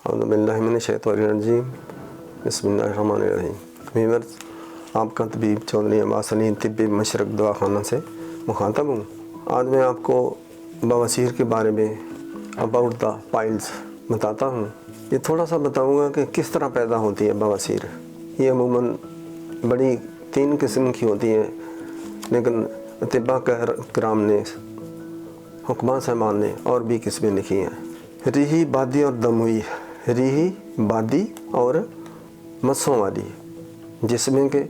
अऊज़ु बिल्लाहि मिनश्शैतानिर्रजीम बिस्मिल्लाहिर्रहमानिर्रहीम। व्यूअर्स, आपका तबीब चौधरी अब्बास सलीम तिब्बी मशरक दवाखाना से मुखातब हूँ। आज मैं आपको बवासीर के बारे में अबाउट द पाइल्स बताता हूँ। ये थोड़ा सा बताऊँगा कि किस तरह पैदा होती है बवासीर। ये अमूमन बड़ी 3 किस्म की होती है, लेकिन तिब्बा कराम ने, हुक्मा साहबान ने और भी किस्में लिखी हैं। रीही, बादी और दमुई। रीही, बादी और मस्सों वाली, जिसमें के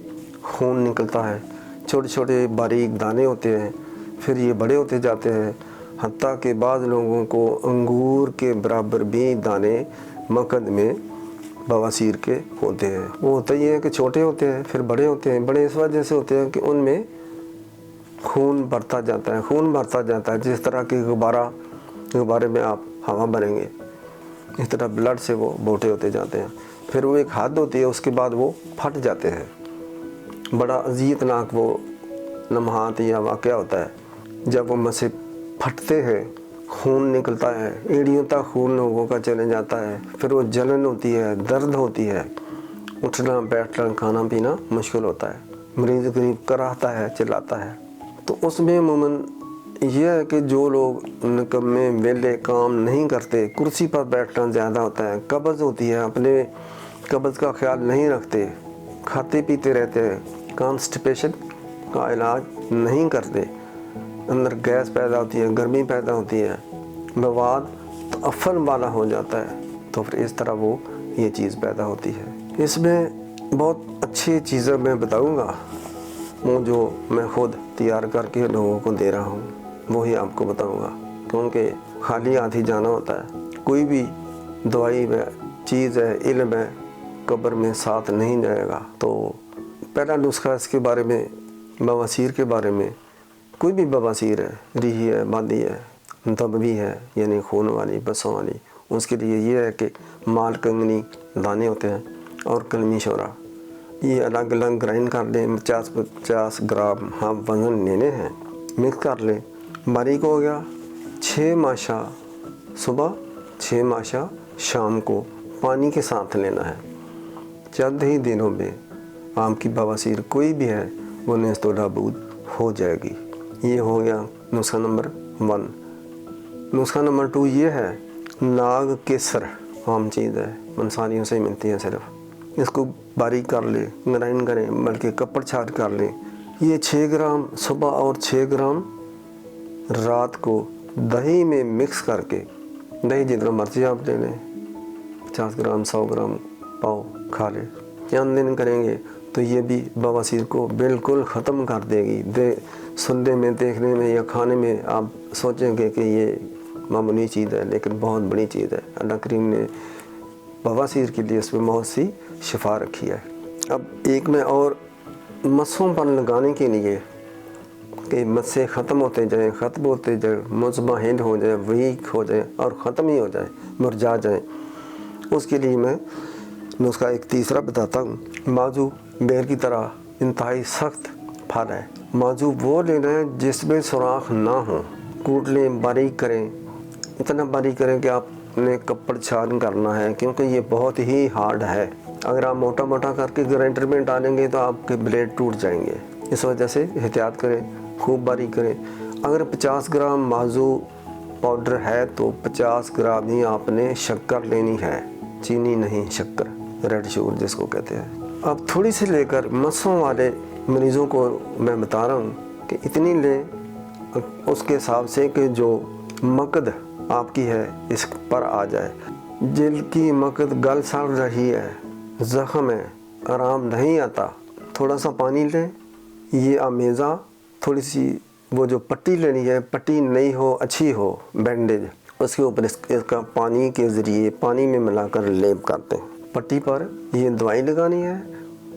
खून निकलता है, छोटे छोटे बारीक दाने होते हैं, फिर ये बड़े होते जाते हैं, हत्ता के बाद लोगों को अंगूर के बराबर भी दाने मकद में बवासीर के होते हैं। वो होता ही है कि छोटे होते हैं, फिर बड़े होते हैं। बड़े इस वजह से होते हैं कि उनमें खून बढ़ता जाता है, खून बढ़ता जाता है। जिस तरह के गुब्बारे में आप हवा भरेंगे, इस तरह ब्लड से वो मोटे होते जाते हैं। फिर वो एक हद होती है, उसके बाद वो फट जाते हैं। बड़ा अजीतनाक वो लम्हात या वाक़या होता है जब वो मसे फटते हैं, खून निकलता है, एड़ियों तक खून लोगों का चले जाता है। फिर वो जलन होती है, दर्द होती है, उठना बैठना खाना पीना मुश्किल होता है, मरीज़ गरीब कराहता है, चिल्लाता है। तो उसमें अमूमन यह है कि जो लोग निकम्मे वेले काम नहीं करते, कुर्सी पर बैठना ज़्यादा होता है, कब्ज़ होती है, अपने कब्ज़ का ख्याल नहीं रखते, खाते पीते रहते हैं, कॉन्स्टिपेशन का इलाज नहीं करते, अंदर गैस पैदा होती है, गर्मी पैदा होती है, मवाद तो अफन वाला हो जाता है, तो फिर इस तरह वो ये चीज़ पैदा होती है। इसमें बहुत अच्छी चीज़ें मैं बताऊँगा, वो जो मैं ख़ुद तैयार करके लोगों को दे रहा हूँ वही आपको बताऊंगा, क्योंकि खाली हाथ ही जाना होता है। कोई भी दवाई में चीज़ है, इल्म है, कब्र में साथ नहीं जाएगा। तो पहला नुस्खा इसके बारे में, बवासीर के बारे में, कोई भी बवासीर है, रीही है, बादी है, दबवी है, यानी खून वाली, बसों वाली, उसके लिए ये है कि माल कंगनी दाने होते हैं और कलमी शोरा, ये अलग अलग ग्राइंड कर लें। 50 ग्राम हाँ वज़न लेने हैं, मिक्स कर लें, बारीक हो गया। 6 माशा सुबह, 6 माशा शाम को पानी के साथ लेना है। चंद ही दिनों में आपकी बवासीर कोई भी है वो नेस्तो नाबूद हो जाएगी। ये हो गया नुस्खा नंबर 1। नुस्खा नंबर 2 ये है, नाग केसर आम चीज़ है, मंसारियों से ही मिलती है सिर्फ। इसको बारीक कर लें, ग्राइंड करें, बल्कि कपड़ छाट कर लें। ये 6 ग्राम सुबह और 6 ग्राम रात को दही में मिक्स करके, दही जितना मर्जी आप ले लें, 50 ग्राम 100 ग्राम पाव खा लें। चंद दिन करेंगे तो ये भी बवासीर को बिल्कुल ख़त्म कर देगी। सुनने में, देखने में या खाने में आप सोचेंगे कि ये मामूली चीज़ है, लेकिन बहुत बड़ी चीज़ है। अल्लाह करीम ने बवासीर के लिए इसमें बहुत सी शिफा रखी है। अब एक में और मस्सों पर लगाने के लिए कि मस्से ख़त्म होते जाए, मुतमईन हो जाए, वीक हो जाए और ख़त्म ही हो जाए, मुरझा जाए, उसके लिए मैं नुस्खा एक तीसरा बताता हूँ। माजू बेर की तरह इंतहाई सख्त फल है। माजू वो लेना है जिसमें सुराख ना हो। कूट लें, बारीक करें, इतना बारीक करें कि आपने कपड़ छान करना है, क्योंकि ये बहुत ही हार्ड है। अगर आप मोटा मोटा करके ग्राइंडर में डालेंगे तो आपके ब्लेड टूट जाएंगे। इस वजह से एहतियात करें, खूब बारीक करें। अगर 50 ग्राम माजू पाउडर है तो 50 ग्राम ही आपने शक्कर लेनी है, चीनी नहीं, शक्कर, रेड शुगर जिसको कहते हैं। अब थोड़ी सी लेकर मस्सों वाले मरीज़ों को मैं बता रहा हूँ कि इतनी लें उसके हिसाब से कि जो मकद आपकी है इस पर आ जाए। जिल्द की मकद गल सड़ रही है, ज़ख़म है, आराम नहीं आता, थोड़ा सा पानी लें। ये आमेज़ा थोड़ी सी वो जो पट्टी लेनी है, पट्टी नहीं हो, अच्छी हो, बैंडेज, उसके ऊपर इसका पानी के ज़रिए पानी में मिलाकर लेप करते हैं। पट्टी पर ये दवाई लगानी है।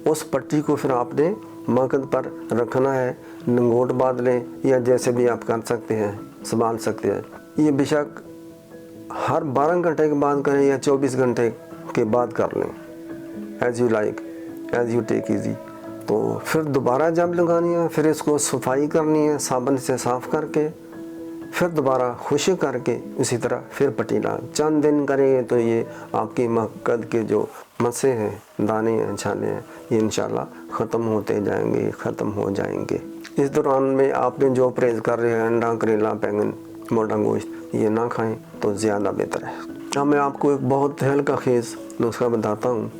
उस पट्टी को फिर आपने मकद पर रखना है, लंगोट बांध लें या जैसे भी आप कर सकते हैं, संभाल सकते हैं। ये बेशक हर 12 घंटे के बाद करें या 24 घंटे के बाद कर लें, as you like, as you take easy. तो फिर दोबारा जब लगानी है, फिर इसको सफाई करनी है, साबुन से साफ़ करके फिर दोबारा खुश्क करके उसी तरह फिर पटीला चंद दिन करेंगे तो ये आपकी मक्कद के जो मसे हैं, दाने हैं, छाले हैं, ये इंशाल्लाह ख़त्म होते जाएंगे, ख़त्म हो जाएंगे। इस दौरान में आपने जो परहेज़ कर रहे हैं, अंडा, करेला, बैंगन, मोटा गोश्त, ये ना खाएं तो ज़्यादा बेहतर है। अब मैं आपको एक बहुत हल्का खेज नुस्खा बताता हूँ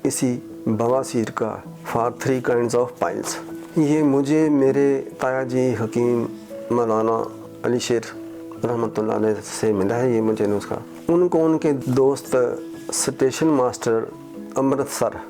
इसी बवासीर का, फॉर 3 काइंड्स ऑफ पाइल्स। ये मुझे मेरे ताया जी हकीम मौलाना अली शेर रहमतुल्लाह अलैह से मिला है ये मुझे नुस्खा। उनको उनके दोस्त स्टेशन मास्टर अमृतसर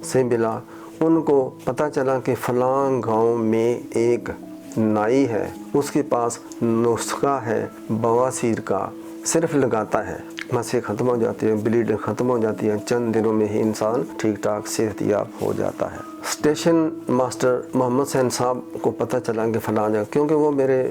से मिला। उनको पता चला कि फ़लाँ गांव में एक नाई है, उसके पास नुस्खा है बवासीर का, सिर्फ लगाता है, मसे ख़त्म हो जाती है, ब्लीडिंग ख़त्म हो जाती है, चंद दिनों में ही इंसान ठीक ठाक सेहतयाब हो जाता है। स्टेशन मास्टर मोहम्मद हुसैन साहब को पता चला कि फ़लाँ जगह, क्योंकि वो मेरे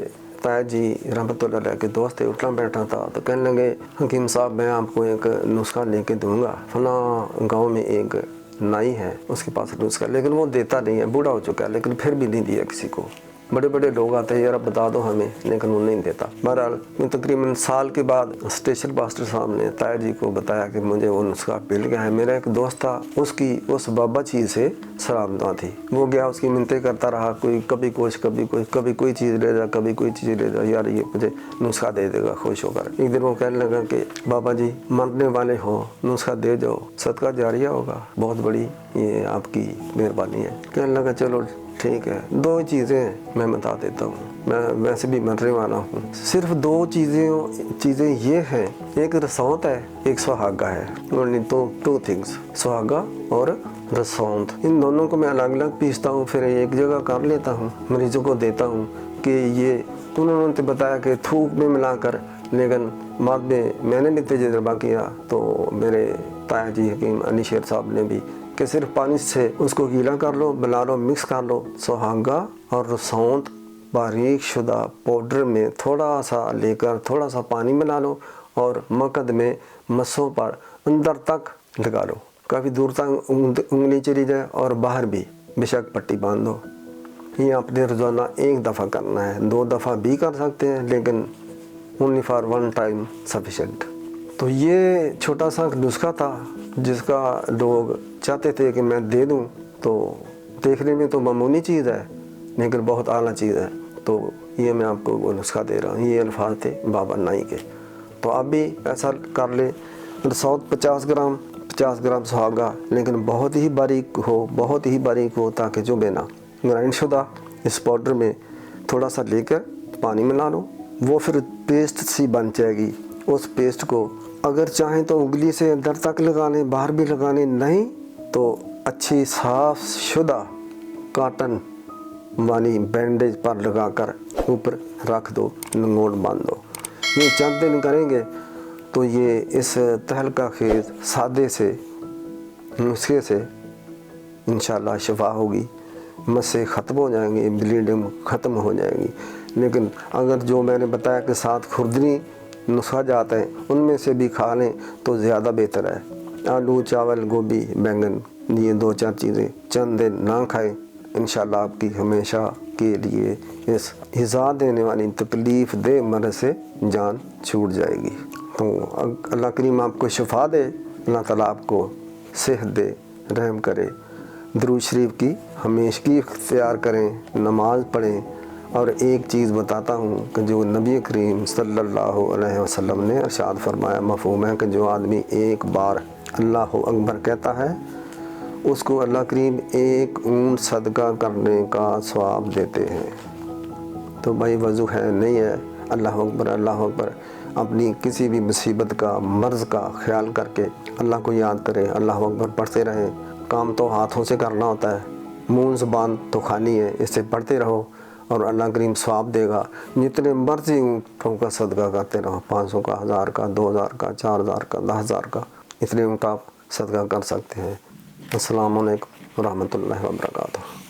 ताया जी रहमतुल्लाह अलैह के दोस्त थे, उठना बैठा था, तो कहने लगे हकीम साहब मैं आपको एक नुस्खा लेके दूँगा, फ़लाँ गाँव में एक नाई है, उसके पास नुस्खा, लेकिन वो देता नहीं है, बूढ़ा हो चुका है, लेकिन फिर भी नहीं दिया किसी को। बड़े बड़े लोग आते हैं, यार अब बता दो हमें, लेकिन वो नहीं देता। बहरहाल तकरीबन साल के बाद स्टेशन मास्टर साहब ने ताया जी को बताया कि मुझे वो नुस्खा मिल गया है। मेरा एक दोस्त था, उसकी उस बाबा चीज़ से सराबना थी, वो गया, उसकी मिन्नतें करता रहा, कोई कभी कुछ कभी कोई चीज़ ले जा, कभी कोई चीज़ ले जा, यार ये मुझे नुस्खा दे देगा खुश होकर। एक दिन वो कहने लगा कि बाबा जी मरने वाले हो, नुस्खा दे जाओ, सदका जारिया होगा, बहुत बड़ी ये आपकी मेहरबानी है। कहने लगा चलो ठीक है, 2 चीज़ें मैं बता देता हूँ, मैं वैसे भी मरने वाला हूँ, सिर्फ 2 चीज़ें ये हैं, एक रसौंत है, एक सुहागा है, ओनली 2 थिंग्स, सुहागा और रसौंत। इन दोनों को मैं अलग अलग पीसता हूँ, फिर एक जगह कर लेता हूँ, मरीजों को देता हूँ कि ये, उन्होंने तो बताया कि थूक में मिलाकर, लेकिन बाद में मैंने भी तजुर्बा किया तो मेरे ताया जी हकीम अली शेर साहब ने भी कि सिर्फ पानी से उसको गीला कर लो, मिला लो, मिक्स कर लो, सुहागा और रसौंत बारीक शुदा पाउडर में थोड़ा सा लेकर थोड़ा सा पानी मिला लो और मकद में मसों पर अंदर तक लगा लो, काफ़ी दूर तक उंगली चली जाए और बाहर भी बेशक पट्टी बांध दो। ये आपने रोज़ाना 1 दफ़ा करना है, 2 दफ़ा भी कर सकते हैं, लेकिन ओनली फॉर 1 टाइम सफिशेंट। तो ये छोटा सा नुस्खा था जिसका लोग चाहते थे कि मैं दे दूं, तो देखने में तो मामूली चीज़ है लेकिन बहुत आला चीज़ है, तो ये मैं आपको वो नुस्खा दे रहा हूँ। ये अल्फाज थे बाबा नाई के, तो आप भी ऐसा कर ले। रसौंत 50 ग्राम सुहागा, लेकिन बहुत ही बारीक हो ताकि चुभे ना। ग्राइंड शुदा इस पाउडर में थोड़ा सा लेकर पानी मिला लो, वो फिर पेस्ट सी बन जाएगी। उस पेस्ट को अगर चाहें तो उंगली से अंदर तक लगा लें, बाहर भी लगा लें, नहीं तो अच्छी साफ शुदा कॉटन वाली बैंडेज पर लगाकर ऊपर रख दो, लंगोट बांध दो। ये चंद दिन करेंगे तो ये इस तहलका खेज सादे से नुस्खे से इंशाल्लाह शिफा होगी, मस्से ख़त्म हो जाएंगे, ब्लीडिंग ख़त्म हो जाएगी। लेकिन अगर जो मैंने बताया कि 7 खुर्दनी नुस्खा जाते हैं, उनमें से भी खा लें तो ज़्यादा बेहतर है। आलू, चावल, गोभी, बैंगन, ये 2-4 चीज़ें चंद दिन ना खाएं, इंशाल्लाह आपकी हमेशा के लिए इस हिज़ा देने वाली तकलीफ़ दे मर्ज़ से जान छूट जाएगी। तो अल्लाह करीम आपको शिफा दे, अल्लाह ताला आपको सेहत दे, रहम करे। दुरूद शरीफ की हमेशगी इख्तियार करें, नमाज पढ़ें। और एक चीज़ बताता हूँ कि जो नबी करीम सल्लल्लाहु अलैहि वसल्लम ने इरशाद फरमाया, मफ़हूम है कि जो आदमी एक बार अल्लाहु अकबर कहता है उसको अल्लाह करीम 1 ऊँट सदका करने का सवाब देते हैं। तो भाई वज़ू है नहीं है, अल्लाह अकबर अपनी किसी भी मुसीबत का, मर्ज़ का ख्याल करके अल्लाह को याद करें, अल्लाह अकबर पढ़ते रहें। काम तो हाथों से करना होता है, मुँह ज़बान तो खाली है, इससे पढ़ते रहो और अल्लाह करीम सवाब देगा। जितने मर्जी ऊँटों का सदका करते रहो, 500 का, 1000 का, 2000 का, 4000 का, 10,000 का, इतने ऊँट आप सदका कर सकते हैं। अस्सलामु अलैकुम रहमतुल्लाहि व बरकातुहू।